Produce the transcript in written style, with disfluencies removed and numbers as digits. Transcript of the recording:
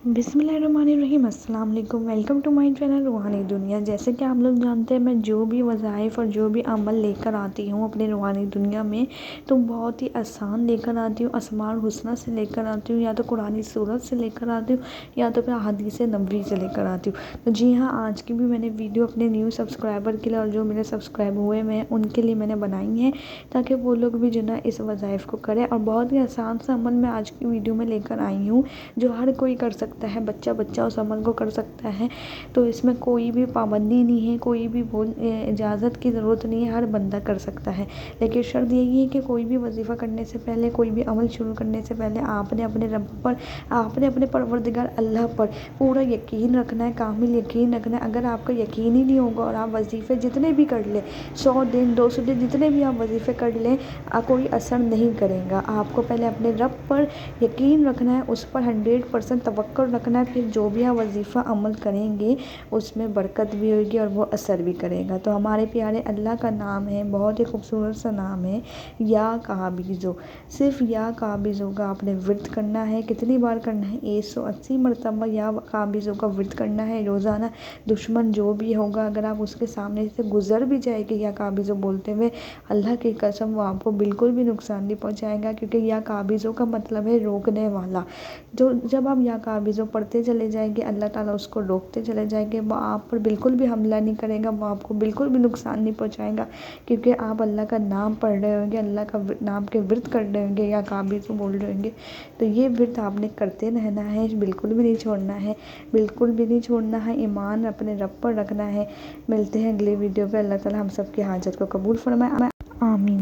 बिस्मिल्लाहिर्रहमानिर्रहीम। अस्सलाम वालेकुम। वेलकम टू माय चैनल रूहानी दुनिया। जैसे कि आप लोग जानते हैं, मैं जो भी वज़ाइफ़ और जो भी अमल लेकर आती हूँ अपनी रूहानी दुनिया में, तो बहुत ही आसान लेकर आती हूँ। अस्माउल हुस्ना से लेकर आती हूँ, या तो कुरानी सूरत से लेकर आती हूँ, या तो फिर हदीस नबवी से लेकर आती हूँ। तो जी हाँ, आज की भी मैंने वीडियो अपने न्यू सब्सक्राइबर के लिए और जो मेरे सब्सक्राइब हुए हैं उनके लिए मैंने बनाई है, ताकि वो लोग भी जो ना इस वज़ाइफ़ को करें। और बहुत ही आसान सा अमल मैं आज की वीडियो में लेकर आई हूँ, जो हर कोई कर सकता है। बच्चा उस अमल को कर सकता है। तो इसमें कोई भी पाबंदी नहीं है, कोई भी इजाज़त की ज़रूरत नहीं है, हर बंदा कर सकता है। लेकिन शर्त यही है कि कोई भी वजीफ़ा करने से पहले, कोई भी अमल शुरू करने से पहले आपने अपने रब पर, आपने अपने परवरदिगार अल्लाह पर पूरा यकीन रखना है, कामिल यकीन रखना है। अगर आपका यकीन ही नहीं होगा और आप वजीफ़े जितने भी कर लें, 100 दिन 200 दिन जितने भी आप वजीफ़े कर लें, कोई असर नहीं करेगा। आपको पहले अपने रब पर यकीन रखना है, उस पर 100% तवक्कुल रखना है। फिर जो भी आप वजीफ़ा अमल करेंगे उसमें बरकत भी होगी और वो असर भी करेगा। तो हमारे प्यारे अल्लाह का नाम है, बहुत ही खूबसूरत सा नाम है, या काबिज़ो। सिर्फ या काबिज़ो का आपने विर्द करना है। कितनी बार करना है? 180 मरतबा या काबिज़ो का विर्द करना है रोज़ाना। दुश्मन जो भी होगा, अगर आप उसके सामने से गुजर भी जाएगी या काबिज़ो बोलते हुए, अल्लाह की कसम वो आपको बिल्कुल भी नुकसान नहीं पहुँचाएगा, क्योंकि या काबिज़ो का मतलब है रोकने वाला। जो जब आप या काबिज़ो पढ़ते चले जाएंगे, अल्लाह ताला उसको रोकते चले जाएंगे। वो आप पर बिल्कुल भी हमला नहीं करेगा, वो आपको बिल्कुल भी नुकसान नहीं पहुंचाएगा, क्योंकि आप अल्लाह का नाम पढ़ रहे होंगे, अल्लाह का नाम के विर्द कर रहे होंगे या काबिज़ो बोल रहे होंगे। तो ये विर्द आपने करते रहना है, बिल्कुल भी नहीं छोड़ना है, बिल्कुल भी नहीं छोड़ना है। ईमान अपने रब पर रखना है। मिलते हैं अगली वीडियो पे। अल्लाह ताला हम सब की हाजत को कबूल फरमाए। आमीन।